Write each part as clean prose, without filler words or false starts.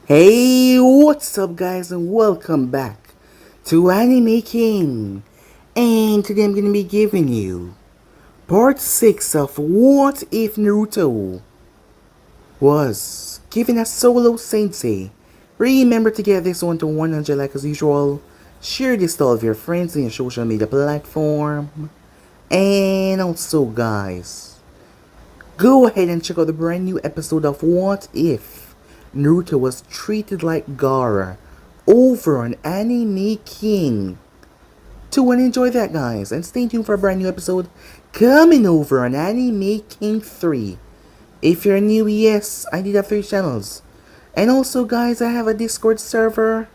Hey, what's up guys and welcome back to Anime King. And today I'm going to be giving you part 6 of What If Naruto was given a solo sensei. Remember to get this one to 100 like as usual. Share this to all of your friends on your social media platform. And also guys, go ahead and check out the brand new episode of What If Naruto was treated like Gaara over on Anime King. To enjoy that guys, and stay tuned for a brand new episode coming over on Anime King 3. If you're new, yes, I did have 3 channels. And also guys, I have a Discord server.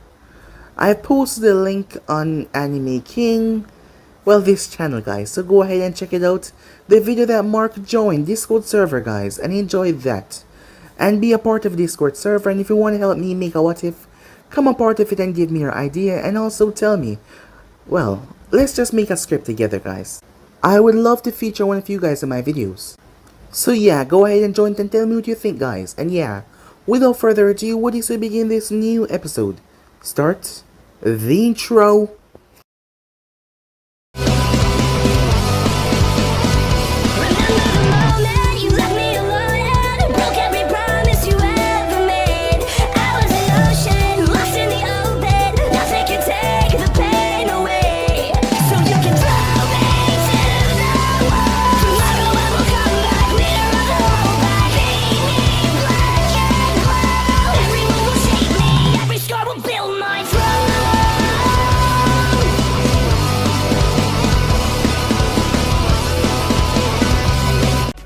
I posted a link on Anime King. Well, this channel guys, so go ahead and check it out. The video that Mark joined Discord server guys, and enjoy that. And be a part of the Discord server, and if you want to help me make a what if, come a part of it and give me your idea, and also tell me, well, let's just make a script together guys. I would love to feature one of you guys in my videos. So yeah, go ahead and join and tell me what you think guys, and yeah, without further ado, what is to begin this new episode? Start the intro.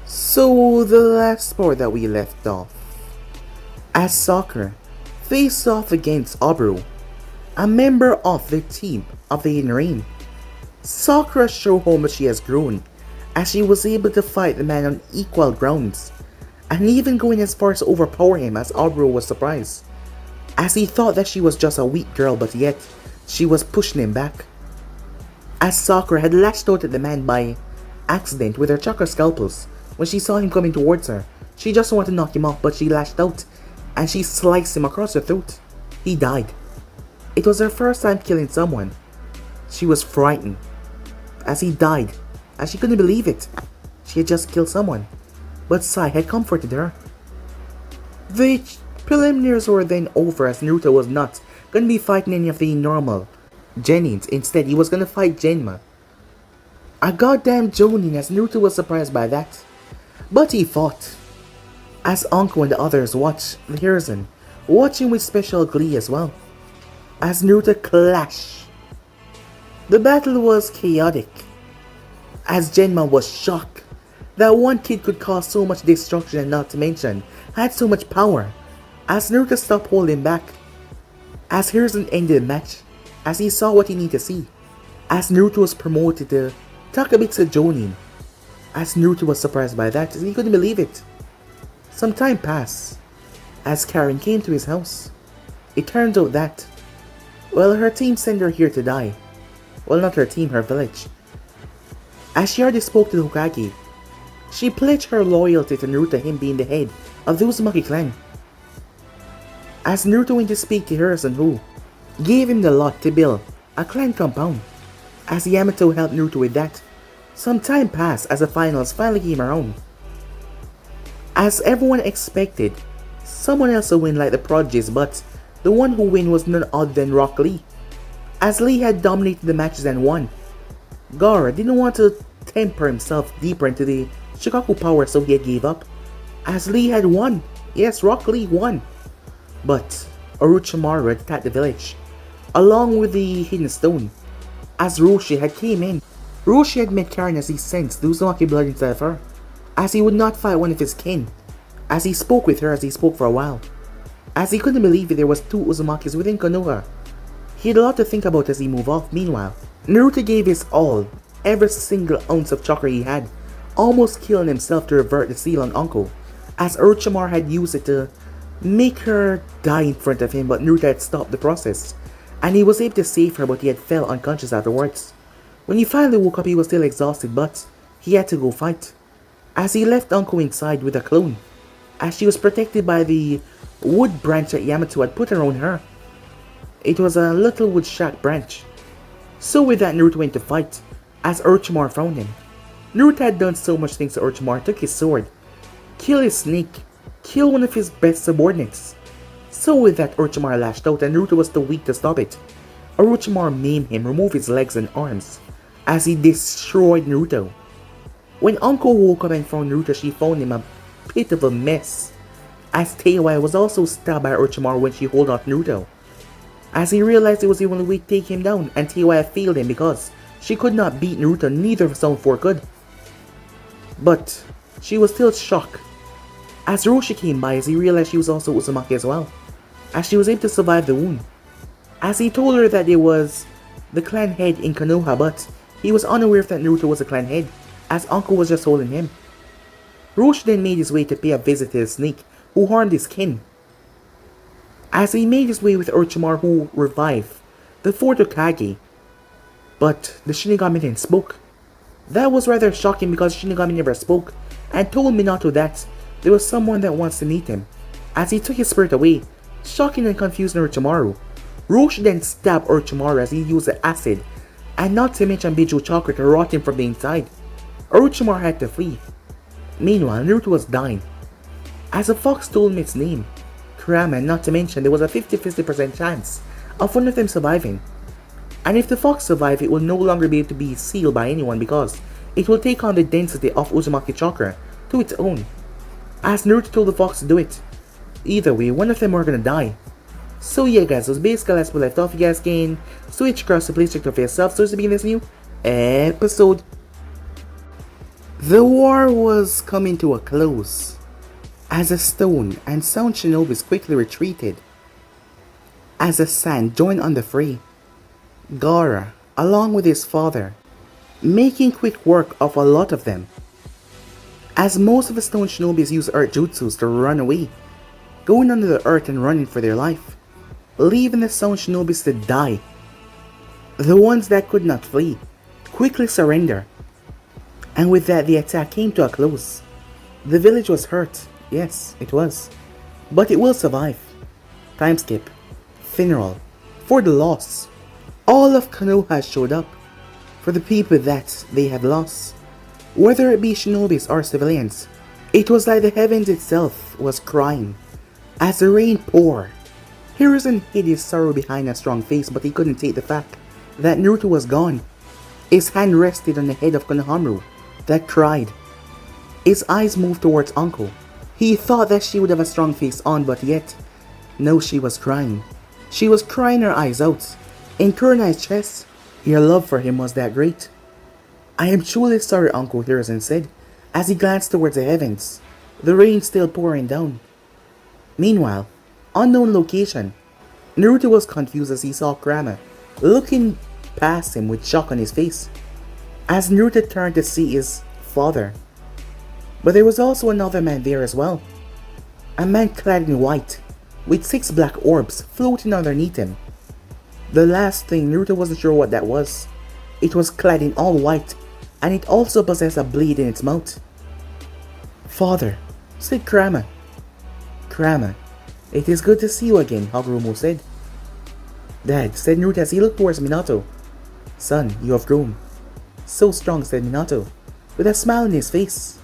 So the last part that we left off, as Sakura faced off against Obru, a member of the team of the Hidden Rain. Sakura showed how much she has grown, as she was able to fight the man on equal grounds, and even going as far as to overpower him, as Obru was surprised, as he thought that she was just a weak girl, but yet she was pushing him back. As Sakura had lashed out at the man by accident with her chakra scalpels. When she saw him coming towards her, she just wanted to knock him off, but she lashed out and she sliced him across the throat. He died. It was her first time killing someone. She was frightened as he died, as she couldn't believe it. She had just killed someone, but Sai had comforted her. The preliminaries were then over, as Naruto was not going to be fighting any of the normal Genins. Instead, he was going to fight Genma. A goddamn Jonin, as Naruto was surprised by that. But he fought, as Anko and the others watched the Hiruzen, watching with special glee as well, as Naruto clashed. The battle was chaotic, as Genma was shocked that one kid could cause so much destruction and not to mention had so much power, as Naruto stopped holding back, as Hiruzen ended the match, as he saw what he needed to see, as Naruto was promoted to Takabitsu Jonin. As Naruto was surprised by that, he couldn't believe it. Some time passed, as Karen came to his house. It turned out that, well, her team sent her here to die. Well, not her team, her village. As she already spoke to the Hokage, she pledged her loyalty to Naruto, him being the head of the Uzumaki clan. As Naruto went to speak to Hiruzen, who gave him the lot to build a clan compound, as Yamato helped Naruto with that. Some time passed as the finals finally came around. As everyone expected, someone else would win like the Prodigies, but the one who won was none other than Rock Lee, as Lee had dominated the matches and won. Gaara didn't want to temper himself deeper into the Shikaku power, so he had gave up, as Lee had won. Yes, Rock Lee won. But Orochimaru had attacked the village, along with the Hidden Stone, as Roshi had came in. Roshi had met Karen as he sensed the Uzumaki blood inside of her, as he would not fight one of his kin, as he spoke with her as he spoke for a while, as he couldn't believe that there was 2 Uzumakis within Konoha. He had a lot to think about as he moved off. Meanwhile, Naruto gave his all, every single ounce of chakra he had, almost killing himself to revert the seal on Anko, as Orochimaru had used it to make her die in front of him, but Naruto had stopped the process, and he was able to save her, but he had fell unconscious afterwards. When he finally woke up, he was still exhausted, but he had to go fight, as he left Anko inside with a clone, as she was protected by the wood branch that Yamato had put around her. It was a little wood shack branch. So with that, Naruto went to fight, as Orochimaru found him. Naruto had done so much things to Orochimaru, took his sword, killed his snake, killed one of his best subordinates. So with that, Orochimaru lashed out and Naruto was too weak to stop it. Orochimaru maimed him, removed his legs and arms, as he destroyed Naruto. When Anko woke up and found Naruto, she found him a pit of a mess, as Teiwai was also stabbed by Orochimaru when she held off Naruto. As he realized it was the only way to take him down, and Teiwai failed him because she could not beat Naruto, neither of Sound 4 could. But she was still shocked as Roshi came by, as he realized she was also Uzumaki as well, as she was able to survive the wound. As he told her that it was the clan head in Konoha, but he was unaware that Naruto was a clan head, as Anko was just holding him. Roshi then made his way to pay a visit to the snake, who harmed his kin. As he made his way with Orochimaru, who revived the fourth Hokage, but the Shinigami then spoke. That was rather shocking because Shinigami never spoke and told Minato that there was someone that wants to meet him. As he took his spirit away, shocking and confusing Orochimaru, Roshi then stabbed Orochimaru as he used the acid, and not to mention Biju Chakra to rot him from the inside. Orochimaru had to flee. Meanwhile, Naruto was dying. As a fox told him its name, Kurama, and not to mention there was a 50-50% chance of one of them surviving. And if the fox survived, it will no longer be able to be sealed by anyone because it will take on the density of Uzumaki Chakra to its own. As Naruto told the fox to do it. Either way, one of them were gonna die. So yeah guys, those basically as we left off. You guys can switch across to please check out for yourself so to begin this new episode. The war was coming to a close as a stone and sound shinobis quickly retreated. As the sand joined on the fray, Gaara, along with his father, making quick work of a lot of them, as most of the stone shinobis use earth jutsus to run away, going under the earth and running for their life, leaving the sound shinobis to die. The ones that could not flee quickly surrender, and with that the attack came to a close. The village was hurt, yes it was, but it will survive. Time skip. Funeral. For the loss. All of Konoha showed up for the people that they had lost, whether it be shinobis or civilians. It was like the heavens itself was crying as the rain poured. Hiruzen hid his sorrow behind a strong face, but he couldn't take the fact that Naruto was gone. His hand rested on the head of Konohamaru that cried. His eyes moved towards Anko. He thought that she would have a strong face on, but yet, no, she was crying. She was crying her eyes out. In Kurenai's chest, your love for him was that great. I am truly sorry, Uncle, Hiruzen said, as he glanced towards the heavens, the rain still pouring down. Meanwhile, unknown location, Naruto was confused as he saw Kurama looking past him with shock on his face, as Naruto turned to see his father. But there was also another man there as well, a man clad in white, with 6 black orbs floating underneath him. The last thing, Naruto wasn't sure what that was. It was clad in all white, and it also possessed a blade in its mouth. Father, said Kurama. Kurama, it is good to see you again, Hagoromo said. Dad, said Naruto as he looked towards Minato. Son, you have grown. So strong, said Minato, with a smile on his face.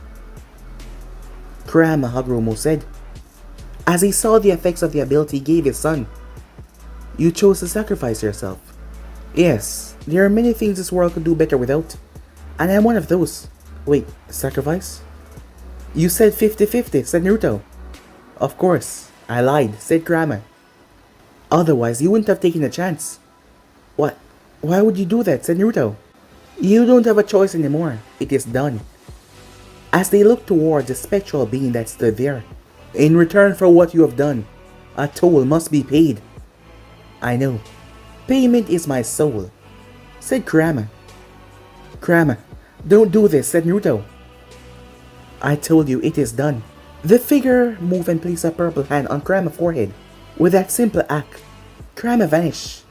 Kurama, Hagoromo said, as he saw the effects of the ability he gave his son. You chose to sacrifice yourself. Yes, there are many things this world could do better without, and I'm one of those. Wait, sacrifice? You said 50-50, said Naruto. Of course, I lied, said Kurama. Otherwise, you wouldn't have taken a chance. What? Why would you do that, said Naruto. You don't have a choice anymore. It is done. As they looked towards the spectral being that stood there. In return for what you have done, a toll must be paid. I know. Payment is my soul, said Kurama. Kurama, don't do this, said Naruto. I told you it is done. The figure moved and placed a purple hand on Kurama's forehead. With that simple act, Kurama vanished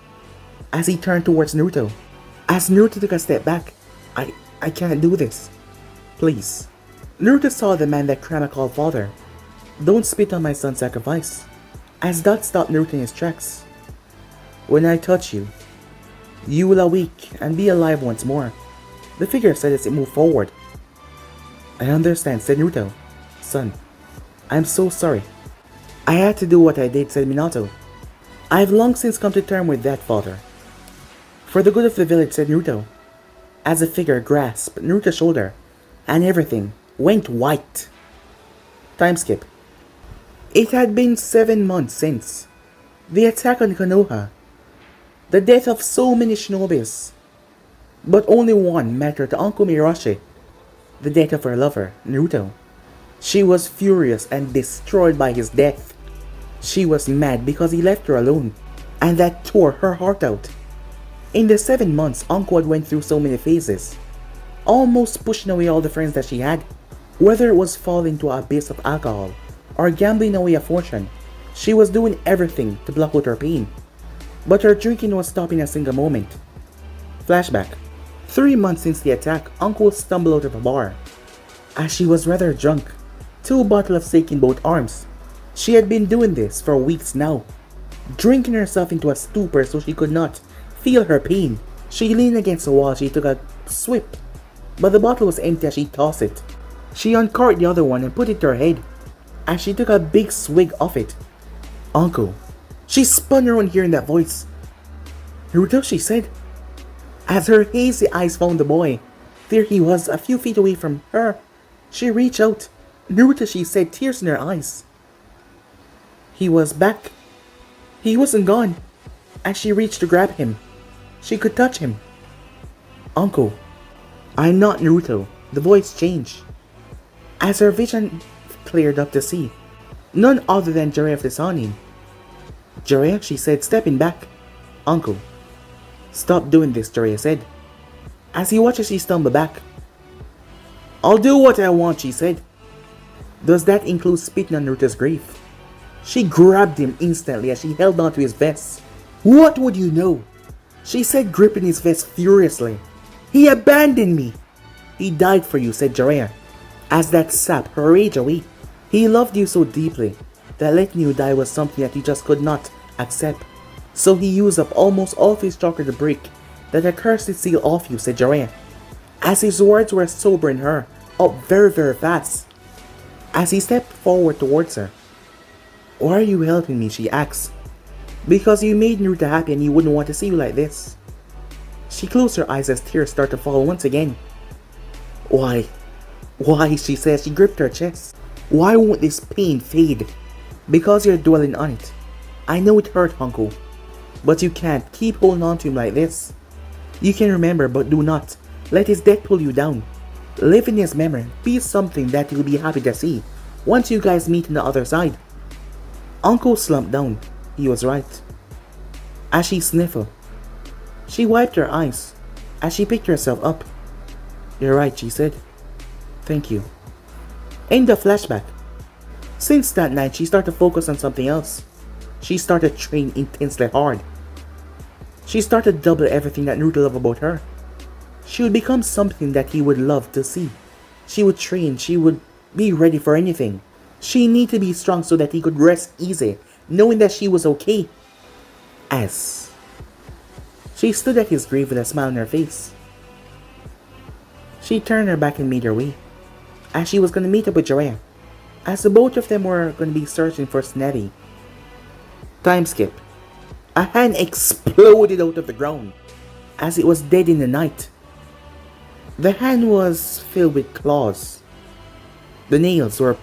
as he turned towards Naruto. As Naruto took a step back, I can't do this. Please. Naruto saw the man that Kurama called father. Don't spit on my son's sacrifice. as Dot stopped Naruto in his tracks. When I touch you, you will awake and be alive once more, the figure said as it moved forward. I understand, said Naruto. Son, I'm so sorry. I had to do what I did, said Minato. I have long since come to terms with that, father. For the good of the village, said Naruto, as the figure grasped Naruto's shoulder, and everything went white. Time skip. It had been 7 months since the attack on Konoha, the death of so many shinobis, but only one mattered to Uncle Mirashi, the death of her lover, Naruto. She was furious and destroyed by his death. She was mad because he left her alone, and that tore her heart out. In the 7 months, Uncle had went through so many phases, almost pushing away all the friends that she had. Whether it was falling into an abyss of alcohol or gambling away a fortune, she was doing everything to block out her pain. But her drinking was stopping a single moment. Flashback. 3 months since the attack, Uncle stumbled out of a bar. As she was rather drunk, 2 bottles of sake in both arms. She had been doing this for weeks now, drinking herself into a stupor so she could not feel her pain. She leaned against the wall. She took a swip, but the bottle was empty as she tossed it. She uncorked the other one and put it to her head. As she took a big swig of it, Uncle. She spun around hearing that voice. Naruto, she said. As her hazy eyes found the boy, there he was, a few feet away from her. She reached out. Naruto, she said, tears in her eyes. He was back. He wasn't gone. As she reached to grab him, she could touch him. Uncle, I'm not Naruto. The voice changed. As her vision cleared up to see none other than Jiraiya of the Sannin. Jiraiya, she said, stepping back. Uncle, stop doing this, Jiraiya said, as he watched as she stumbled back. I'll do what I want, she said. Does that include spitting on Naruto's grave? She grabbed him instantly as she held onto his vest. What would you know? She said, gripping his vest furiously. He abandoned me. He died for you, said Jiraiya, as that sapped her rage away. He loved you so deeply that letting you die was something that he just could not accept. So he used up almost all of his chakra to break that accursed seal off you, said Jiraiya, as his words were sobering her up very, very fast. As he stepped forward towards her. Why are you helping me? She asked. Because you made Naruto happy and he wouldn't want to see you like this. She closed her eyes as tears started to fall once again. Why? Why? She said. She gripped her chest. Why won't this pain fade? Because you're dwelling on it. I know it hurt, Uncle. But you can't keep holding on to him like this. You can remember, but do not let his death pull you down. Live in his memory. Be something that you'll be happy to see once you guys meet on the other side. Uncle slumped down. He was right. As she sniffled, she wiped her eyes as she picked herself up. You're right, she said. Thank you. In the flashback. Since that night, she started to focus on something else. She started training intensely hard. She started to double everything that Naruto loved about her. She would become something that he would love to see. She would train. She would be ready for anything. She needed to be strong so that he could rest easy, knowing that she was okay. As she stood at his grave with a smile on her face, she turned her back and made her way, as she was going to meet up with Jiraiya, as the both of them were going to be searching for Snevi. Time skip. A hand exploded out of the ground, as it was dead in the night. The hand was filled with claws. The nails were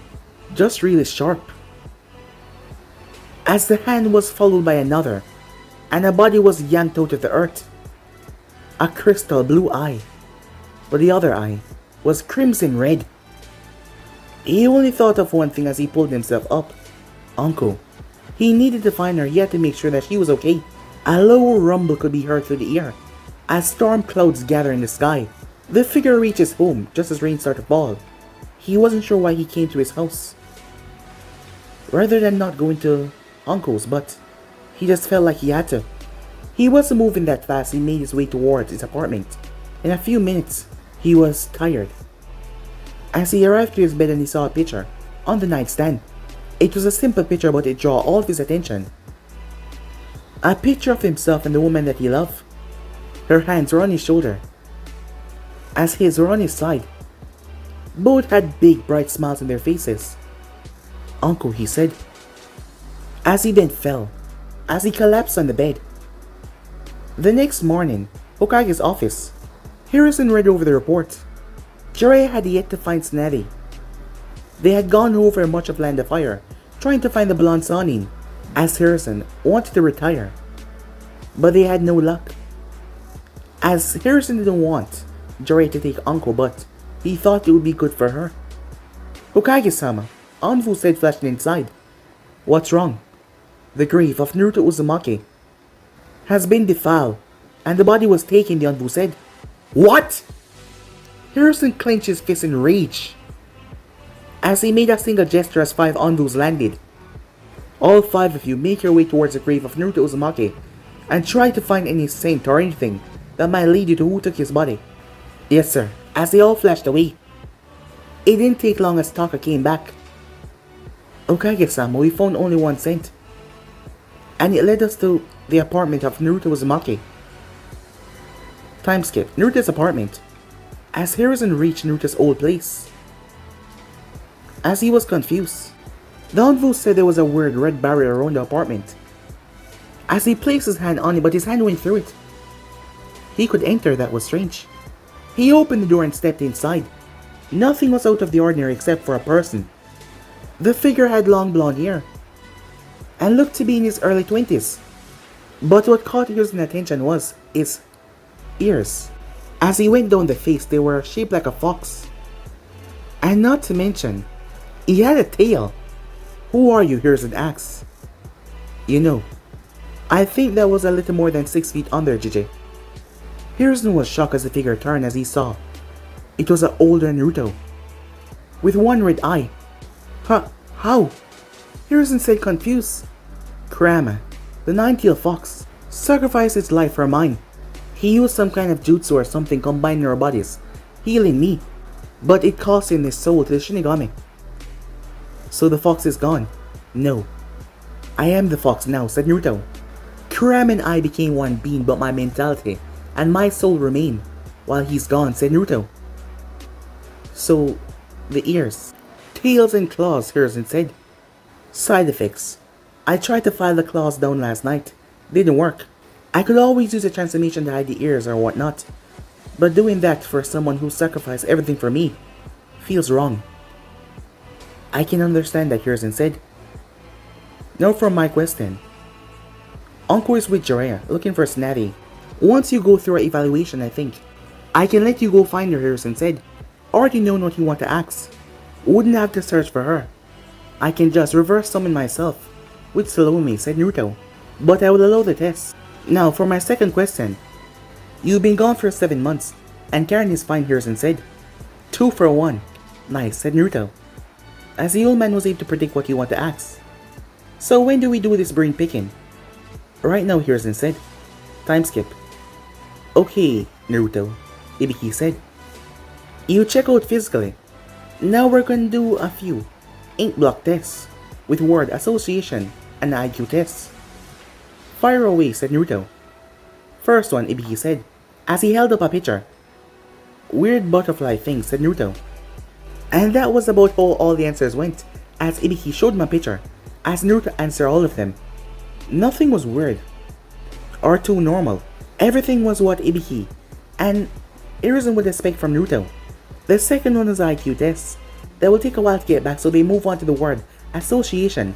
just really sharp. As the hand was followed by another, and a body was yanked out of the earth. A crystal blue eye, but the other eye was crimson red. He only thought of one thing as he pulled himself up. Uncle. He needed to find her. He had to make sure that she was okay. A low rumble could be heard through the air as storm clouds gather in the sky. The figure reaches home just as rain started to fall. He wasn't sure why he came to his house, rather than not going to Uncle's, but he just felt like he had to. He wasn't moving that fast. He made his way towards his apartment. In a few minutes, he was tired. As he arrived to his bed and he saw a picture on the nightstand. It was a simple picture, but it drew all of his attention. A picture of himself and the woman that he loved. Her hands were on his shoulder, as his were on his side. Both had big, bright smiles on their faces. "Uncle," he said, as he then fell, as he collapsed on the bed. The next morning, Hokage's office. Harrison read over the report. Jiraiya had yet to find Tsunade. They had gone over much of Land of Fire, trying to find the blonde Sannin, as Harrison wanted to retire. But they had no luck. As Harrison didn't want Jiraiya to take Uncle, but he thought it would be good for her. "Hokage-sama," Anvu said, flashing inside. "What's wrong?" "The grave of Naruto Uzumaki has been defiled, and the body was taken," the Anvu said. "What?" Harrison clenched his fist in rage, as he made a single gesture as 5 Anvus landed. "All 5 of you make your way towards the grave of Naruto Uzumaki, and try to find any saint or anything that might lead you to who took his body." "Yes, sir," as they all flashed away. It didn't take long as Taka came back. "Okage-sama, we found only 1 saint, and it led us to the apartment of Naruto Uzumaki." Time skip. Naruto's apartment. As Harrison reached Naruto's old place, as he was confused, the Anvu said there was a weird red barrier around the apartment. As he placed his hand on it, but his hand went through it. He could enter, that was strange. He opened the door and stepped inside. Nothing was out of the ordinary except for a person. The figure had long blonde hair, and looked to be in his early 20s. But what caught his attention was his ears. As he went down the face, they were shaped like a fox. And not to mention, he had a tail. "Who are you?" Harrison asked. "You know, I think that was a little more than 6 feet under, JJ." Harrison was shocked as the figure turned, as he saw it was an older Naruto, with 1 red eye. How? Harrison said, confused. "Kurama, the 9-tailed fox, sacrificed his life for mine. He used some kind of jutsu or something combining our bodies, healing me, but it cost him his soul to the Shinigami." "So the fox is gone?" "No. I am the fox now," said Naruto. "Kurama and I became one being, but my mentality and my soul remain while he's gone," said Naruto. "So, the ears, tails and claws," Harrison said. "Side effects. I tried to file the claws down last night. Didn't work. I could always use a transformation to hide the ears or whatnot, but doing that for someone who sacrificed everything for me feels wrong." "I can understand that," Harrison said. "Now for my question. Uncle is with Jiraiya, looking for Tsunade. Once you go through our evaluation, I think I can let you go find her," Harrison said. "Already know what you want to ask. Wouldn't have to search for her. I can just reverse summon myself with Salome," said Naruto. "But I will allow the test. Now for my second question. You've been gone for 7 months, and Karen is fine," Harrison said. 2 for 1. "Nice," said Naruto, as the old man was able to predict what he wanted to ask. "So when do we do this brain picking?" "Right now," Harrison said. Time skip. "Okay, Naruto," Ibiki said. "You check out physically. Now we're gonna do a few ink block tests with word association and IQ tests." "Fire away," said Naruto. "First one," Ibiki said, as he held up a picture. "Weird butterfly thing," said Naruto. And that was about how all the answers went, as Ibiki showed him a picture, as Naruto answered all of them. Nothing was weird or too normal. Everything was what Ibiki and Harrison would expect from Naruto. The second one was IQ test. That will take a while to get back, so they move on to the word association,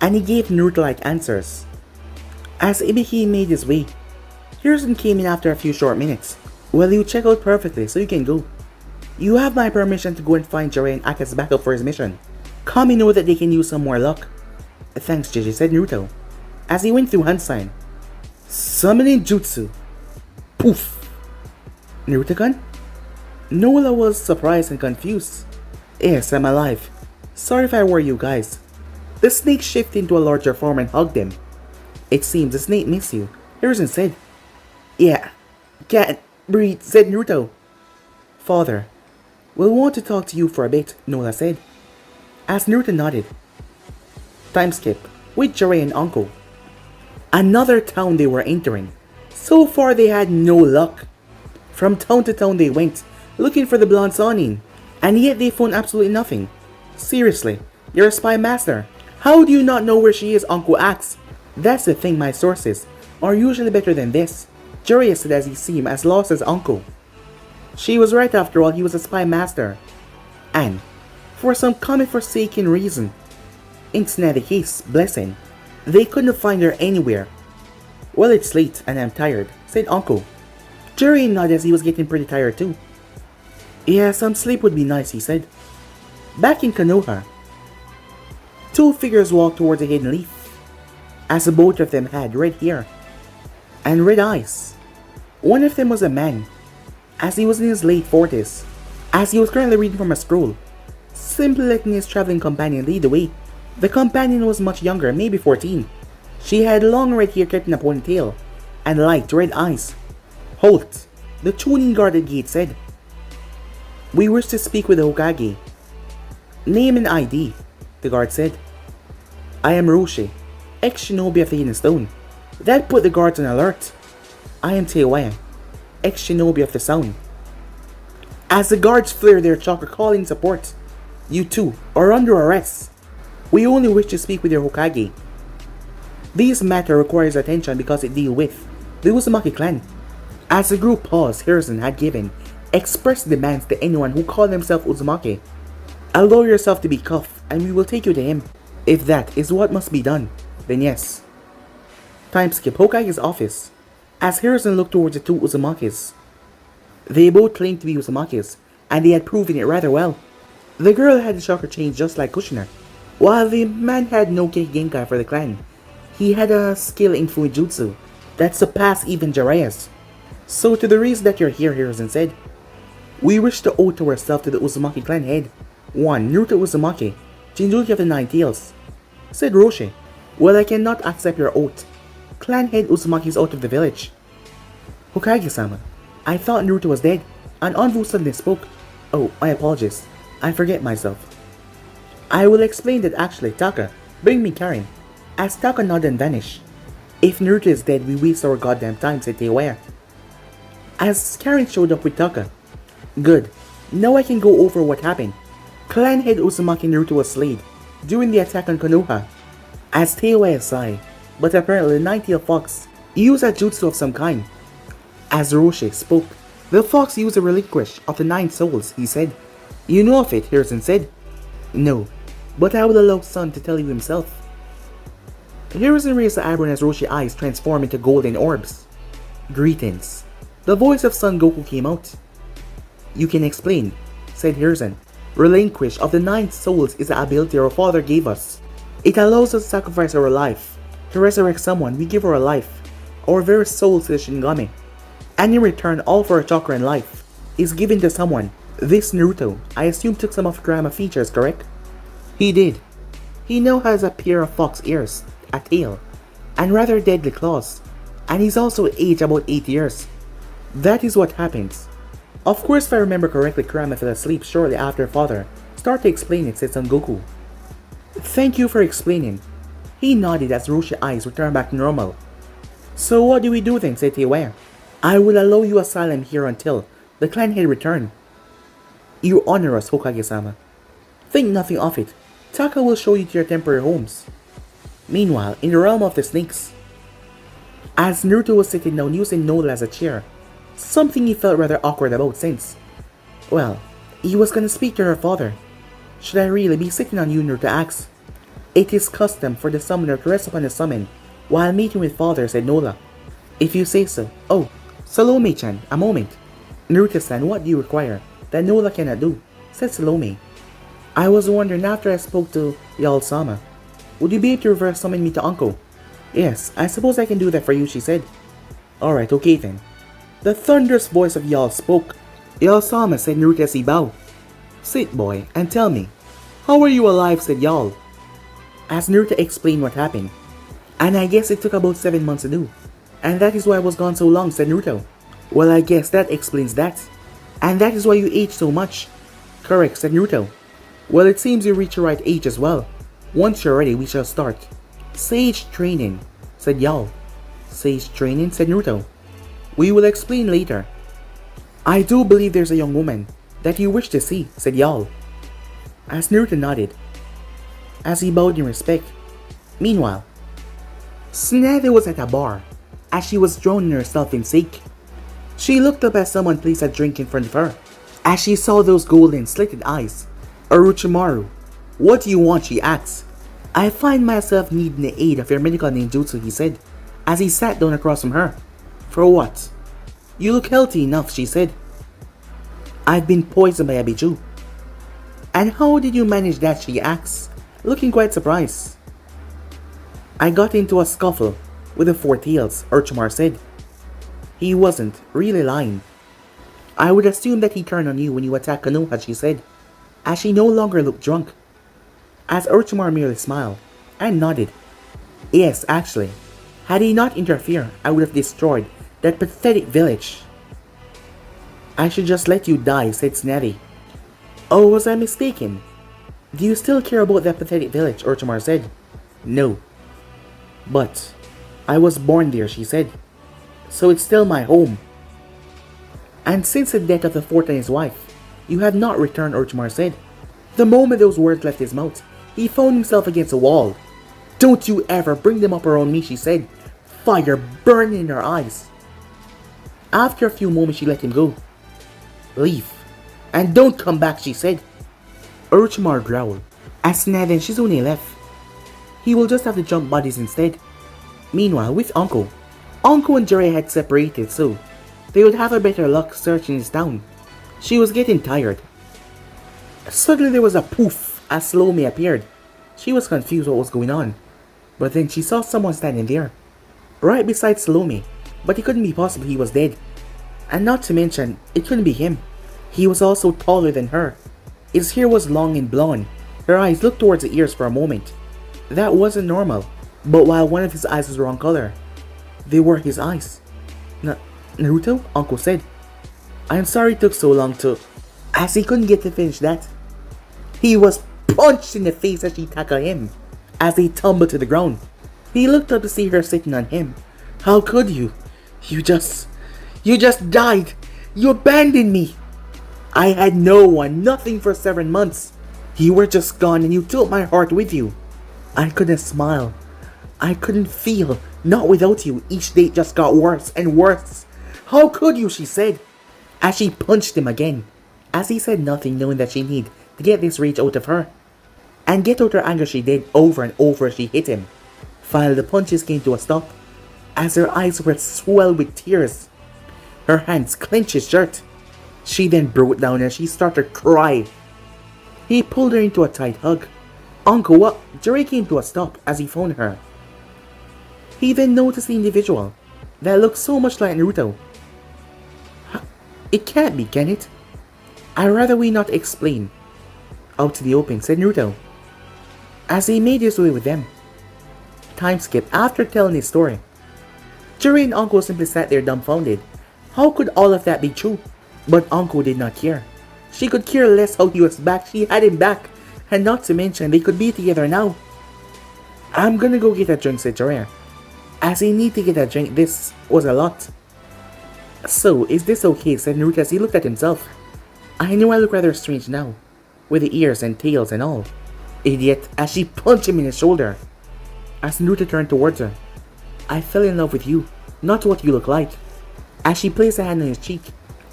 and he gave Naruto-like answers. As Ibiki made his way, Harrison came in after a few short minutes. "Well, you check out perfectly, so you can go. You have my permission to go and find Jiraiya and act as backup for his mission. Kami know that they can use some more luck." "Thanks, JJ," said Naruto, as he went through hand sign. Summoning Jutsu. Poof. Naruto-kun? Nola was surprised and confused. "Yes, I'm alive. Sorry if I worry you guys." The snake shifted into a larger form and hugged him. "It seems the snake missed you," Harrison said. "Yeah, can't breathe," said Naruto. "Father, we'll want to talk to you for a bit," Nola said. As Naruto nodded, Time skip, with Jiraiya and Uncle. Another town they were entering. So far they had no luck. From town to town they went, looking for the blonde Sanin, and yet they found absolutely nothing. Seriously, you're a spy master. How do you not know where she is, Uncle asks. That's the thing, my sources are usually better than this, Jiraiya said as he seemed as lost as Uncle. She was right after all, he was a spy master. And, for some common-forsaken reason, it's not the case, blessing, they couldn't find her anywhere. Well, it's late and I'm tired, said Uncle. Jiraiya nodded as he was getting pretty tired too. Yeah, some sleep would be nice, he said. Back in Konoha, two figures walked towards a hidden leaf, as both of them had red hair and red eyes. One of them was a man, as he was in his late 40s, as he was currently reading from a scroll, simply letting his traveling companion lead the way. The companion was much younger, maybe 14. She had long red hair kept in a ponytail, and light red eyes. Halt, the tuning guard at the gate said. We wish to speak with the Hokage. Name and ID, the guard said. I am Roshi, ex-shinobi of the Hidden Stone. That put the guards on alert. I am Teiwaya, ex-shinobi of the Sound. As the guards flared their chakra calling support, you two are under arrest. We only wish to speak with your Hokage. This matter requires attention because it deals with the Uzumaki clan. As the group paused, Hiruzen had given express demands to anyone who called themselves Uzumaki. Allow yourself to be cuffed and we will take you to him. If that is what must be done, then yes. Time skip, Hokage's office. As Hiruzen looked towards the two Uzumakis. They both claimed to be Uzumakis, and they had proven it rather well. The girl had the chakra change just like Kushina, while the man had no Genkai for the clan. He had a skill in Fujitsu that surpassed even Jiraiya's. So to the reason that you're here, Hiruzen said, we wish to owe to ourselves to the Uzumaki clan head. 1. Naruto Uzumaki, Jinchuriki of the Nine Tails. Said Roshi, well, I cannot accept your oath. Clan head Uzumaki is out of the village. Hokage-sama, I thought Naruto was dead. An envoy suddenly spoke. Oh, my apologies. I forget myself. I will explain that actually, Taka, bring me Karin. As Taka nodded and vanished. If Naruto is dead, we waste our goddamn time, said Teiwaya. As Karin showed up with Taka. Good. Now I can go over what happened. Clan head Uzumaki Naruto was slayed during the attack on Konoha. As Teiwaya sighed, but apparently the nine-tailed fox used a jutsu of some kind. As Roshi spoke, the fox used a relinquish of the 9 souls, he said. You know of it, Hiruzen said. No, but I will allow Sun to tell you himself. Hiruzen raised the eyebrow as Roshi's eyes transformed into golden orbs. Greetings. The voice of Son Goku came out. You can explain, said Hiruzen. Relinquish of the 9 souls is the ability our father gave us. It allows us to sacrifice our life. To resurrect someone, we give our life, our very souls to the Shinigami. And in return, all for our chakra and life is given to someone. This Naruto, I assume, took some of the drama features, correct? He did. He now has a pair of fox ears, a tail, and rather deadly claws. And he's also aged about 8 years. That is what happens. Of course, if I remember correctly, Kurama fell asleep shortly after father started to explain it, said Son Goku. Thank you for explaining. He nodded as Roshi's eyes returned back to normal. So what do we do then, said Teiwaya. I will allow you asylum here until the clan head return. You honor us, Hokage-sama. Think nothing of it. Taka will show you to your temporary homes. Meanwhile, in the realm of the snakes, as Naruto was sitting down using Nola as a chair, something he felt rather awkward about since, well, he was gonna speak to her father. Should I really be sitting on you, Naruto asked. It is custom for the summoner to rest upon the summon while meeting with father, said Nola. If you say so. Oh, Salome-chan, a moment. Naruto-san, what do you require that Nola cannot do? Said Salome. I was wondering after I spoke to Yal-sama, would you be able to reverse summon me to Uncle? Yes, I suppose I can do that for you, she said. Alright, okay then. The thunderous voice of Yal spoke. Yal-sama, said Naruto as he bowed. Sit, boy, and tell me, how are you alive, said Yal. As Naruto explained what happened. And I guess it took about 7 months to do. And that is why I was gone so long, said Naruto. Well, I guess that explains that. And that is why you aged so much. Correct, said Naruto. Well, it seems you reached the right age as well. Once you're ready, we shall start. Sage training, said Yao. Sage training, said Naruto. We will explain later. I do believe there's a young woman that you wish to see, said Yao. As Naruto nodded, as he bowed in respect. Meanwhile, Tsunade was at a bar, as she was drowning herself in sake. She looked up as someone placed a drink in front of her. As she saw those golden slitted eyes, Orochimaru, what do you want, she asked. I find myself needing the aid of your medical ninjutsu, he said, as he sat down across from her. For what? You look healthy enough, she said. I've been poisoned by a biju. And how did you manage that, she asked, looking quite surprised. I got into a scuffle with the Four Tails, Orochimaru said. He wasn't really lying. I would assume that he turned on you when you attacked Konoha, she said, as she no longer looked drunk. As Orochimaru merely smiled and nodded. Yes, actually, had he not interfered, I would have destroyed that pathetic village. I should just let you die, said Tsunade. Oh, was I mistaken? Do you still care about that pathetic village, Orochimaru said. No. But I was born there, she said. So it's still my home. And since the death of the fourth and his wife, you have not returned, Orochimaru said. The moment those words left his mouth, he found himself against a wall. Don't you ever bring them up around me, she said, fire burning in her eyes. After a few moments, she let him go. Leave. And don't come back, she said. Orochimaru growled. As Tsunade and Shizune left, he will just have to jump bodies instead. Meanwhile, with Anko and Jiraiya had separated, so they would have a better luck searching his town. She was getting tired. Suddenly there was a poof as Salome appeared. She was confused what was going on, but then she saw someone standing there, right beside Salome, but it couldn't be possible he was dead. And not to mention, it couldn't be him. He was also taller than her. His hair was long and blonde. Her eyes looked towards the ears for a moment. That wasn't normal, but while one of his eyes was the wrong color, they were his eyes. Naruto? Uncle said. I'm sorry it took so long to... As he couldn't get to finish that, he was punched in the face as she tackled him, as he tumbled to the ground. He looked up to see her sitting on him. How could you? You just died. You abandoned me. I had no one, nothing for 7 months. You were just gone and you took my heart with you. I couldn't smile. I couldn't feel. Not without you. Each day just got worse and worse. How could you, she said, as she punched him again. As he said nothing, knowing that she needed to get this rage out of her. And get out her anger, she did over and over as she hit him. Finally the punches came to a stop, as her eyes were swelled with tears. Her hands clenched his shirt. She then broke down as she started to cry. He pulled her into a tight hug. Uncle, what? Jiraiya came to a stop as he found her. He then noticed the individual that looked so much like Naruto. It can't be, can it? I'd rather we not explain. Out to the open, said Naruto, as he made his way with them. Time skip. After telling his story, Jiraiya and Uncle simply sat there dumbfounded. How could all of that be true? But Uncle did not care. She could care less how he was back. She had him back. And not to mention, they could be together now. I'm gonna go get a drink, said Jiraiya. As he needed to get a drink, this was a lot. So, is this okay, said Naruto as he looked at himself. I know I look rather strange now, with the ears and tails and all. Idiot, as she punched him in his shoulder. As Naruto turned towards her. I fell in love with you, not what you look like. As she placed a hand on his cheek,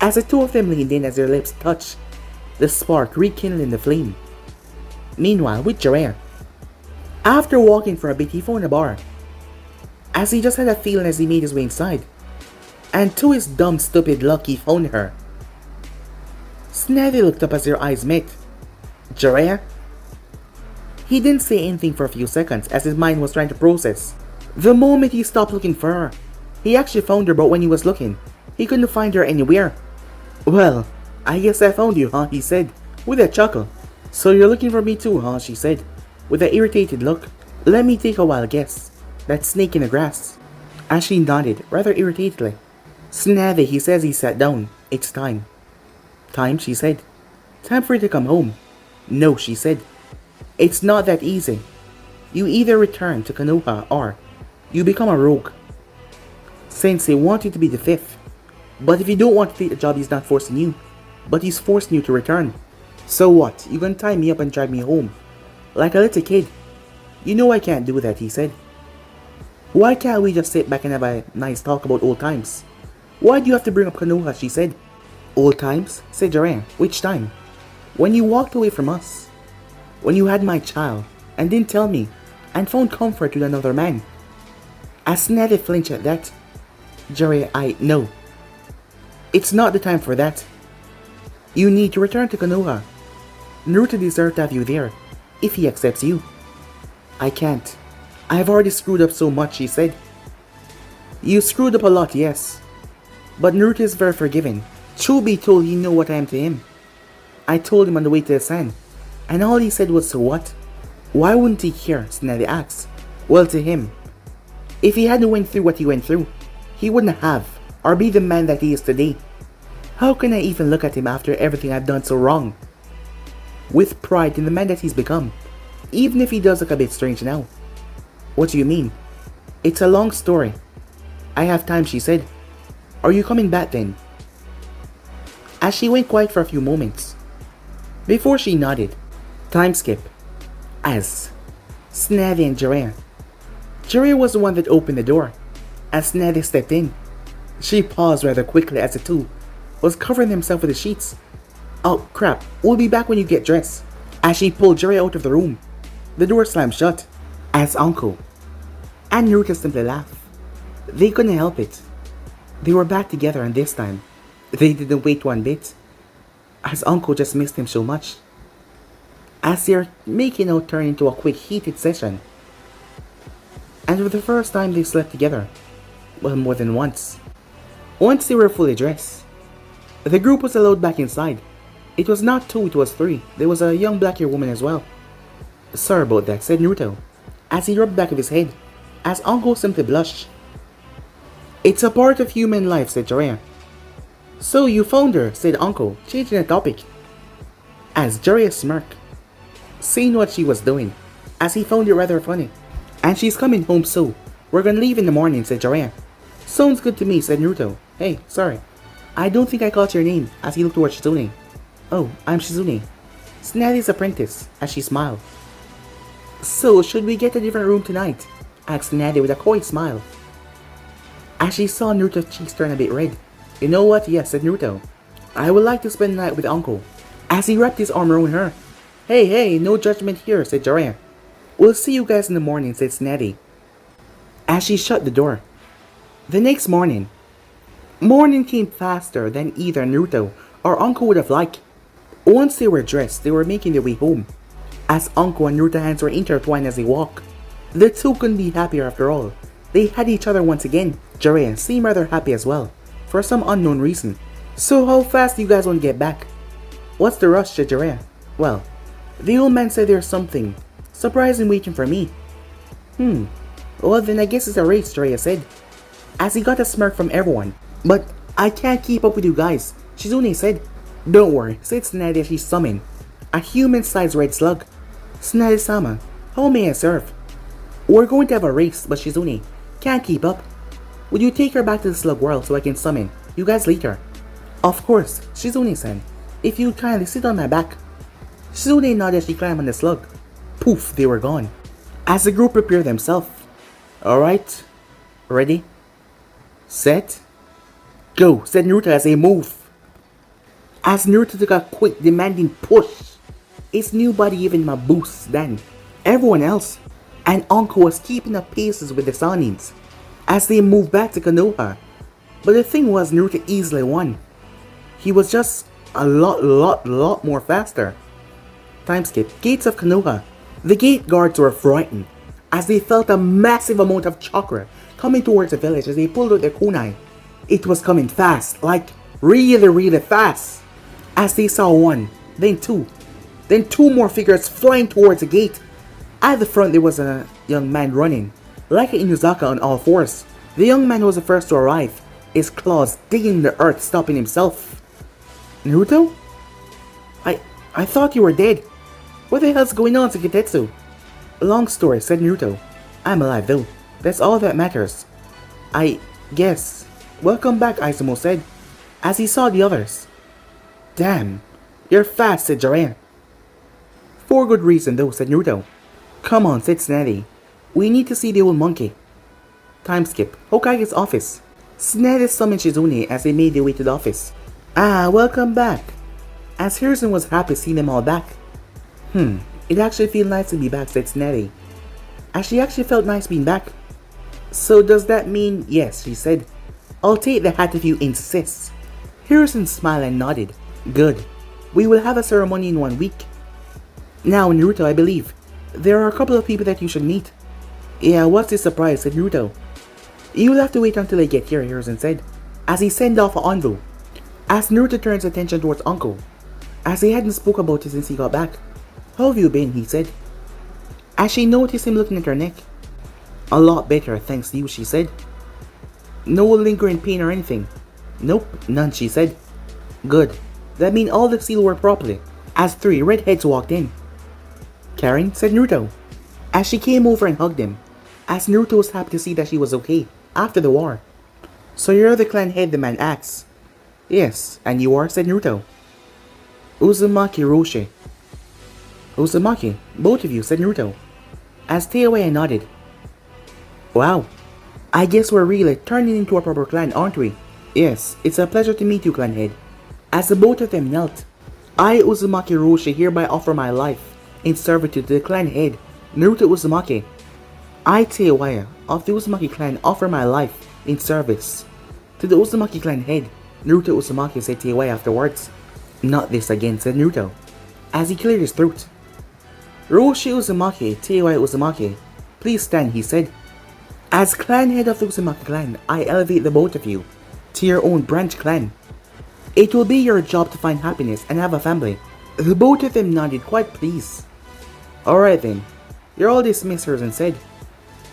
as the two of them leaned in as their lips touched, the spark rekindled the flame. Meanwhile, with Jiraiya, after walking for a bit, he found a bar, as he just had a feeling as he made his way inside, and to his dumb stupid luck he found her. Tsunade looked up as their eyes met. Jiraiya? He didn't say anything for a few seconds as his mind was trying to process. The moment he stopped looking for her, he actually found her, but when he was looking, he couldn't find her anywhere. Well, I guess I found you, huh? He said, with a chuckle. So you're looking for me too, huh? She said, with an irritated look. Let me take a wild guess. That snake in the grass. As she nodded, rather irritatedly. Tsunade, he says he sat down. It's time. Time, she said. Time for you to come home. No, she said. It's not that easy. You either return to Konoha or you become a rogue. Sensei wants you to be the fifth, but if you don't want to take the job, he's not forcing you, but he's forcing you to return. So what, you gonna tie me up and drag me home? Like a little kid? You know I can't do that, he said. Why can't we just sit back and have a nice talk about old times? Why do you have to bring up Konoha, she said. Old times? Said Jiren. Which time? When you walked away from us. When you had my child, and didn't tell me, and found comfort with another man. As Tsunade flinched at that. Jiren, no. It's not the time for that. You need to return to Konoha. Naruto deserves to have you there, if he accepts you. I can't. I've already screwed up so much, she said. You screwed up a lot, yes. But Naruto is very forgiving. Truth be told, he know what I am to him. I told him on the way to the sand, and all he said was, so what? Why wouldn't he care? Tsunade asked. Well, to him. If he hadn't went through what he went through, he wouldn't have, or be the man that he is today. How can I even look at him after everything I've done so wrong? With pride in the man that he's become, even if he does look a bit strange now. What do you mean? It's a long story. I have time, she said. Are you coming back then? As she went quiet for a few moments. Before she nodded. Time skip. As Tsunade and Jiren. Jiren was the one that opened the door. As Tsunade stepped in. She paused rather quickly as the two was covering themselves with the sheets. Oh crap, we'll be back when you get dressed. As she pulled Jiren out of the room. The door slammed shut. As Uncle and Naruto simply laughed. They couldn't help it. They were back together, and this time, they didn't wait one bit, as Uncle just missed him so much. As their making out turned into a quick heated session. And for the first time they slept together. Well, more than once. Once they were fully dressed. The group was allowed back inside. It was not two, it was three. There was a young black-haired woman as well. Sorry about that, said Naruto, as he rubbed the back of his head, as Uncle simply blushed. It's a part of human life, said Jiren. So you found her, said Uncle, changing the topic. As Jiren smirked, seeing what she was doing, as he found it rather funny. And she's coming home, so we're gonna leave in the morning, said Jiren. Sounds good to me, said Naruto. Hey, sorry. I don't think I caught your name, as he looked towards Shizune. Oh, I'm Shizune, Tsunade's apprentice, as she smiled. So, should we get a different room tonight? Asked Tsunade with a coy smile. As she saw Naruto's cheeks turn a bit red. You know what? Yes, said Naruto. I would like to spend the night with Uncle. As he wrapped his arm around her. Hey, no judgment here, said Jiren. We'll see you guys in the morning, said Tsunade. As she shut the door. The next morning. Morning came faster than either Naruto or Uncle would have liked. Once they were dressed, they were making their way home. As Uncle and Naruto's hands were intertwined as they walked. The two couldn't be happier after all. They had each other once again. Jiren seemed rather happy as well, for some unknown reason. So how fast do you guys want to get back? What's the rush, said Jiren? Well, the old man said there's something surprising waiting for me. Well then I guess it's a race, Jiren said, as he got a smirk from everyone. But I can't keep up with you guys, Shizune said. Don't worry, said Tsunade as she summoned a human-sized red slug. Tsunade-sama, how may I serve? We're going to have a race, but Shizune can't keep up. Would you take her back to the slug world so I can summon you guys later? Of course, Shizune-san, if you'd kindly sit on my back. Shizune nodded as she climbed on the slug. Poof, they were gone. As the group prepared themselves. Alright, ready, set, go, said Naruto as they moved. As Naruto took a quick, demanding push, his new body gave him a boost than everyone else, and Uncle was keeping up paces with the Sanins as they moved back to Konoha. But the thing was, Naruto easily won. He was just a lot more faster. Time skip. Gates of Konoha. The gate guards were frightened as they felt a massive amount of chakra coming towards the village as they pulled out their kunai. It was coming fast, like really fast. As they saw one, then two more figures flying towards the gate. At the front there was a young man running, like an Inuzaka on all fours. The young man was the first to arrive, his claws digging the earth, stopping himself. Naruto? I thought you were dead. What the hell's going on, Sekitetsu? Long story, said Naruto. I'm alive though. That's all that matters. I guess. Welcome back, Izumo said, as he saw the others. Damn, you're fast, said Jiraiya. For good reason though, said Naruto. Come on, said Tsunade. We need to see the old monkey. Time skip. Hokage's office. Tsunade summoned Shizune as they made their way to the office. Ah, welcome back. As Hiruzen was happy seeing them all back. It actually feels nice to be back, said Tsunade. As she actually felt nice being back. So does that mean yes, she said. I'll take the hat if you insist. Hiruzen smiled and nodded. Good. We will have a ceremony in 1 week. Now, Naruto, I believe there are a couple of people that you should meet. Yeah, what's the surprise, said Naruto. You'll have to wait until I get here, Hiruzen said, as he sent off Anvu. As Naruto turns attention towards Uncle, as he hadn't spoke about it since he got back. How have you been, he said, as she noticed him looking at her neck. A lot better, thanks to you, she said. No lingering pain or anything. Nope, none, she said. Good. That means all the seal worked properly, as 3 redheads walked in. Karen, said Naruto, as she came over and hugged him, as Naruto was happy to see that she was okay after the war. So you're the clan head, the man asked. Yes, and you are, said Naruto. Uzumaki Roshi. Uzumaki, both of you, said Naruto, as Teiwaya nodded. Wow, I guess we're really turning into a proper clan, aren't we? Yes, it's a pleasure to meet you, clan head. As the both of them knelt, I, Uzumaki Roshi, hereby offer my life in servitude to the clan head, Naruto Uzumaki. I, Teiwaya, of the Uzumaki clan, offer my life in service to the Uzumaki clan head, Naruto Uzumaki, said Teiwaya afterwards. Not this again, said Naruto, as he cleared his throat. Roshi Uzumaki, Teiwaya Uzumaki, please stand, he said. As clan head of the Uzumaki clan, I elevate the both of you to your own branch clan. It will be your job to find happiness and have a family. The both of them nodded, quite pleased. Alright then, you're all dismissed, Hiruzen said.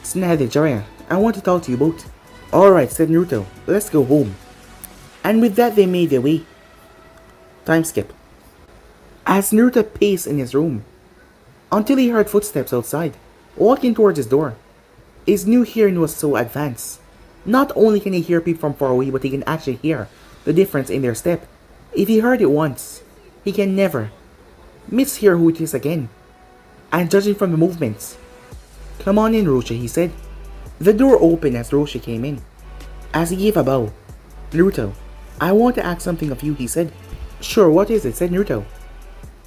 Tsunade, Jiraiya, I want to talk to you both. Alright, said Naruto, let's go home. And with that they made their way. Time skip. As Naruto paced in his room, until he heard footsteps outside, walking towards his door. His new hearing was so advanced. Not only can he hear people from far away, but he can actually hear the difference in their step. If he heard it once, he can never mishear who it is again. And judging from the movements. Come on in, Roshi, he said. The door opened as Roshi came in. As he gave a bow. Naruto, I want to ask something of you, he said. Sure, what is it, said Naruto.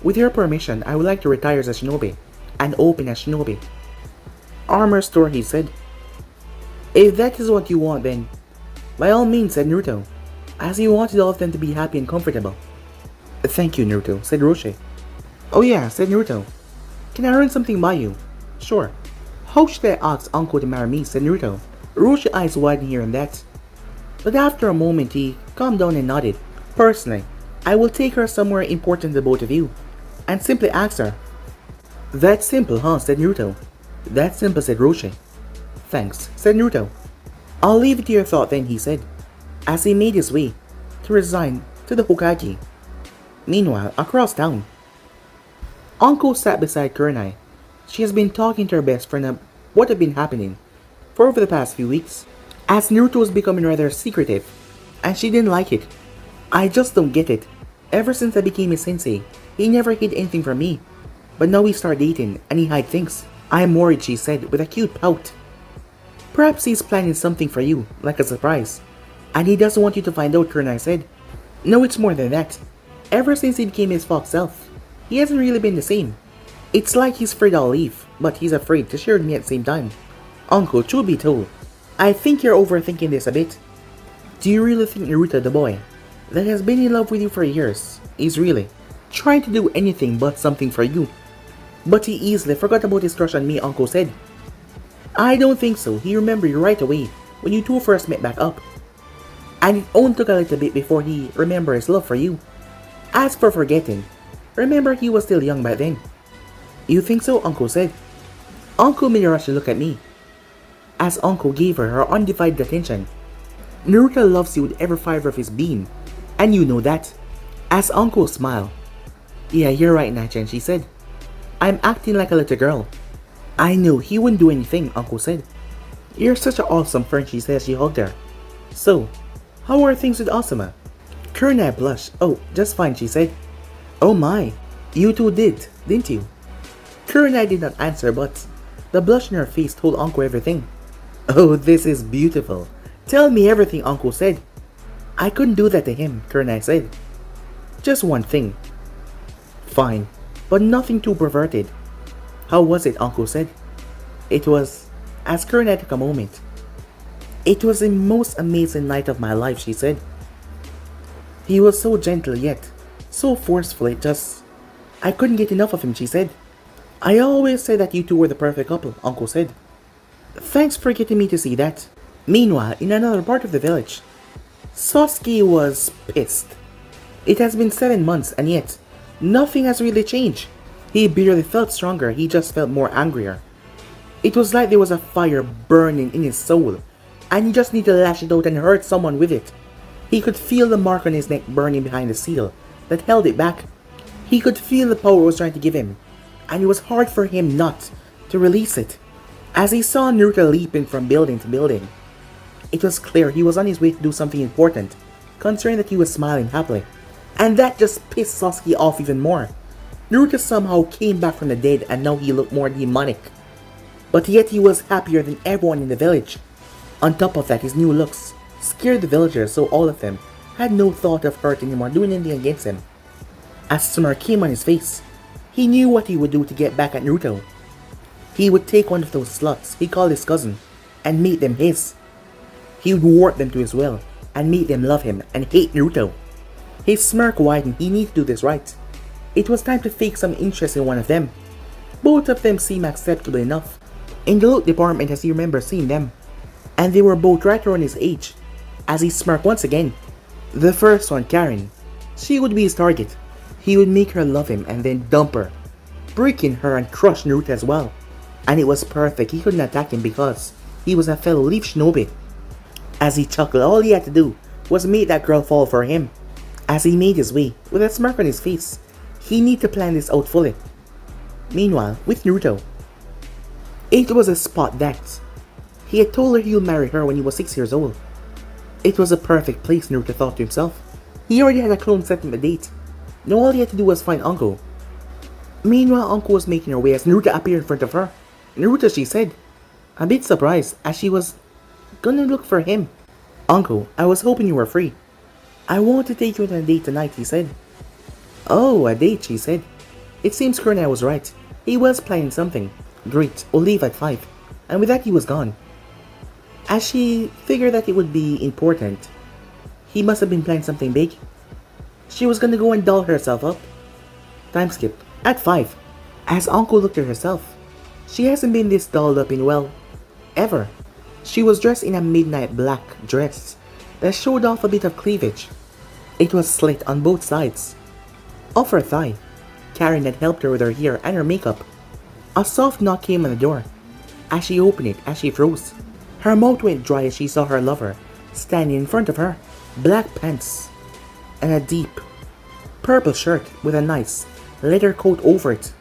With your permission, I would like to retire as a shinobi and open a shinobi armor store, he said. If that is what you want, then by all means, said Naruto, as he wanted all of them to be happy and comfortable. Thank you, Naruto, said Roshi. Oh yeah, said Naruto. Can I run something by you? Sure. How should I ask Uncle to marry me, said Naruto. Roshi's eyes widened here and that. But after a moment he calmed down and nodded. Personally, I will take her somewhere important to both of you, and simply ask her. That's simple, huh, said Naruto. That's simple, said Roshi. Thanks, said Naruto. I'll leave it to your thought then, he said, as he made his way to resign to the Hokage. Meanwhile, across town, Uncle sat beside Kurenai. She has been talking to her best friend about what had been happening for over the past few weeks, as Naruto was becoming rather secretive, and she didn't like it. I just don't get it. Ever since I became his sensei, he never hid anything from me. But now we start dating, and he hide things. I'm worried, she said, with a cute pout. Perhaps he's planning something for you, like a surprise. And he doesn't want you to find out, Kurenai said. No, it's more than that. Ever since he became his fox self, he hasn't really been the same. It's like he's afraid I'll leave, but he's afraid to share with me at the same time. Uncle, truth be told, I think you're overthinking this a bit. Do you really think Naruto, the boy that has been in love with you for years, is really trying to do anything but something for you? But he easily forgot about his crush on me, Uncle said. I don't think so. He remembered you right away when you two first met back up. And it only took a little bit before he remembered his love for you. As for forgetting, remember he was still young back then. You think so? Uncle said. Uncle made a rush to look at me, as Uncle gave her undivided attention. Naruto loves you with every fiber of his being, and you know that. As Uncle smiled. Yeah, you're right, Nachan, she said. I'm acting like a little girl. I knew he wouldn't do anything, Uncle said. You're such an awesome friend, she said as she hugged her. So, how are things with Asuma? Kurina blushed. Oh, just fine, she said. Oh my, you two didn't you? Kurina did not answer, but the blush in her face told Uncle everything. Oh, this is beautiful. Tell me everything, Uncle said. I couldn't do that to him, Kurina said. Just one thing. Fine, but nothing too perverted. How was it, Uncle said. It was, as Kurina took a moment. It was the most amazing night of my life, she said. He was so gentle yet so forceful, I couldn't get enough of him, she said. I always said that you two were the perfect couple, Uncle said. Thanks for getting me to see that. Meanwhile, in another part of the village, Sasuke was pissed. It has been 7 months and yet, nothing has really changed. He barely felt stronger, he just felt more angrier. It was like there was a fire burning in his soul, and he just needed to lash it out and hurt someone with it. He could feel the mark on his neck burning behind the seal that held it back. He could feel the power it was trying to give him, and it was hard for him not to release it. As he saw Naruto leaping from building to building, it was clear he was on his way to do something important, considering that he was smiling happily. And that just pissed Sasuke off even more. Naruto somehow came back from the dead and now he looked more demonic. But yet he was happier than everyone in the village. On top of that, his new looks scared the villagers, so all of them had no thought of hurting him or doing anything against him. As summer came on his face, he knew what he would do to get back at Naruto. He would take one of those sluts he called his cousin and make them his. He would warp them to his will and make them love him and hate Naruto. His smirk widened. He needed to do this right. It was time to fake some interest in one of them. Both of them seemed acceptable enough in the look department as he remembered seeing them, and they were both right around his age. As he smirked once again, the first one, Karen, she would be his target. He would make her love him and then dump her, breaking her and crush Naruto as well. And it was perfect. He couldn't attack him because he was a fellow Leaf Shinobi. As he chuckled, all he had to do was make that girl fall for him. As he made his way, with a smirk on his face, he needed to plan this out fully. Meanwhile, with Naruto, it was a spot that he had told her he would marry her when he was 6 years old. It was a perfect place, Naruto thought to himself. He already had a clone set him a date. Now all he had to do was find Uncle. Meanwhile, Uncle was making her way as Naruto appeared in front of her. Naruto, she said, a bit surprised as she was gonna look for him. Uncle, I was hoping you were free. I want to take you on a date tonight, he said. Oh, a date, she said. It seems Kurina was right. He was planning something. Great, we'll leave at 5. And with that he was gone. As she figured that it would be important, he must have been planning something big. She was gonna go and doll herself up. Time skip. At 5. As Uncle looked at herself, she hasn't been this dolled up in, well, ever. She was dressed in a midnight black dress that showed off a bit of cleavage. It was slit on both sides. Off her thigh, Karen had helped her with her hair and her makeup. A soft knock came on the door. As she opened it, as she froze, her mouth went dry as she saw her lover standing in front of her. Black pants and a deep purple shirt with a nice leather coat over it.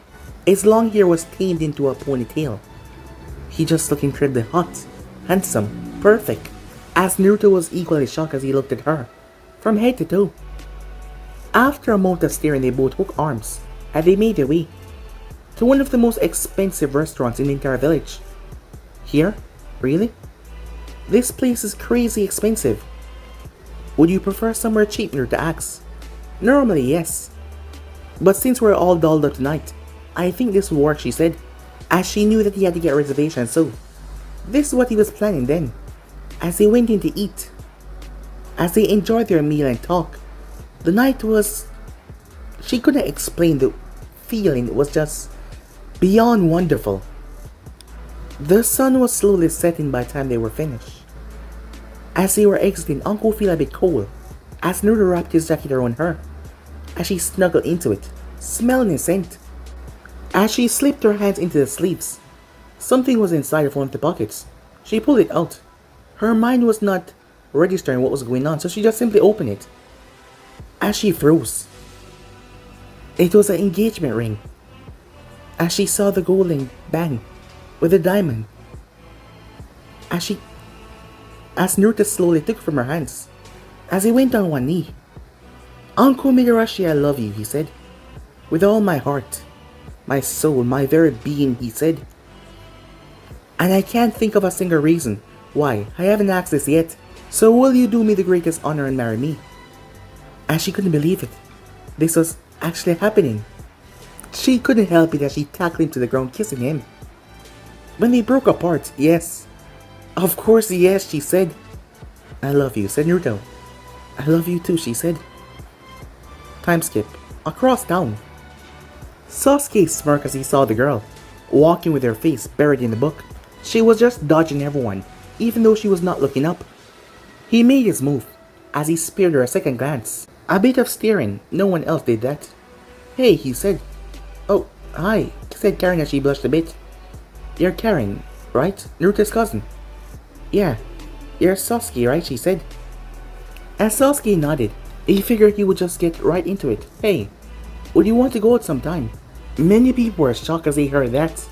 His long hair was tamed into a ponytail. He just looked incredibly hot, handsome, perfect. As Naruto was equally shocked as he looked at her, from head to toe. After a moment of staring, they both hooked arms and they made their way to one of the most expensive restaurants in the entire village. Here? Really? This place is crazy expensive. Would you prefer somewhere cheap, Naruto asked. Normally, yes. But since we're all dolled up tonight, I think this will work, she said, as she knew that he had to get a reservation, so this is what he was planning then. As they went in to eat, as they enjoyed their meal and talk, the night was, she couldn't explain the feeling, it was just beyond wonderful. The sun was slowly setting by the time they were finished. As they were exiting, Uncle felt a bit cold as Naruto wrapped his jacket around her, as she snuggled into it, smelling his scent. As she slipped her hands into the sleeves, something was inside of one of the pockets. She pulled it out. Her mind was not registering what was going on, so she just simply opened it. As she froze, it was an engagement ring. As she saw the gold ring bang, with a diamond. As she, as Naruto slowly took it from her hands, as he went on one knee. Uncle Midarashi, I love you, he said. With all my heart, my soul, my very being, he said. And I can't think of a single reason why I haven't asked this yet. So will you do me the greatest honor and marry me? And she couldn't believe it. This was actually happening. She couldn't help it as she tackled him to the ground, kissing him. When they broke apart, yes. Of course, yes, she said. I love you, said Naruto. I love you too, she said. Time skip. Across town. Sasuke smirked as he saw the girl, walking with her face buried in the book. She was just dodging everyone, even though she was not looking up. He made his move, as he spared her a second glance. A bit of staring, no one else did that. Hey, he said. Oh, hi, said Karen as she blushed a bit. You're Karen, right? Naruto's cousin. Yeah, you're Sasuke, right? She said. As Sasuke nodded, he figured he would just get right into it. Hey, would you want to go out sometime? Many people were shocked as they heard that.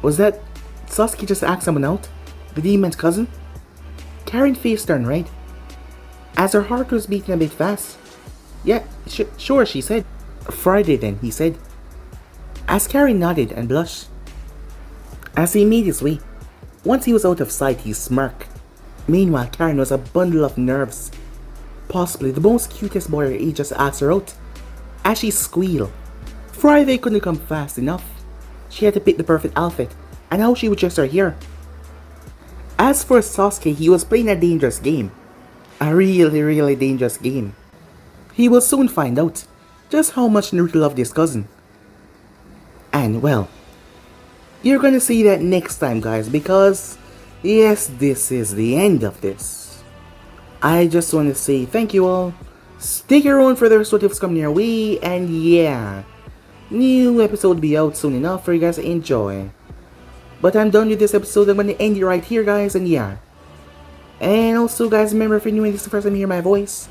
Was that Sasuke just asked someone out? The demon's cousin? Karen's face turned red, as her heart was beating a bit fast. Yeah, sure, she said. Friday then, he said, as Karen nodded and blushed. As he made his way, once he was out of sight, he smirked. Meanwhile, Karen was a bundle of nerves. Possibly the most cutest boy her age just asked her out. As she squealed, Friday couldn't come fast enough. She had to pick the perfect outfit, and how she would dress her hair. As for Sasuke, he was playing a dangerous game. A really dangerous game. He will soon find out just how much Naruto loved his cousin. And well, you're gonna see that next time, guys, because yes, this is the end of this. I just want to say thank you all. Stick around for the rest of what's coming your way, and yeah, new episode will be out soon enough for you guys to enjoy. But I'm done with this episode. I'm gonna end it right here, guys, and yeah. And also, guys, remember, if you're new and this is the first time you hear my voice,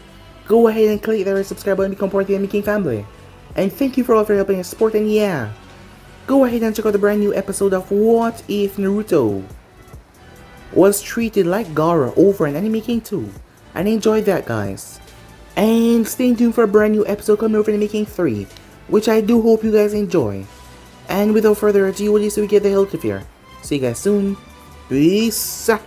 go ahead and click that red subscribe button and become part of the Anime King family. And thank you for all for helping and support, and yeah, go ahead and check out the brand new episode of What If Naruto Was Treated Like Gaara over in Anime King 2. And enjoy that, guys. And stay tuned for a brand new episode coming over in Anime King 3, which I do hope you guys enjoy. And without further ado, we get the hell out of here. See you guys soon. Peace out.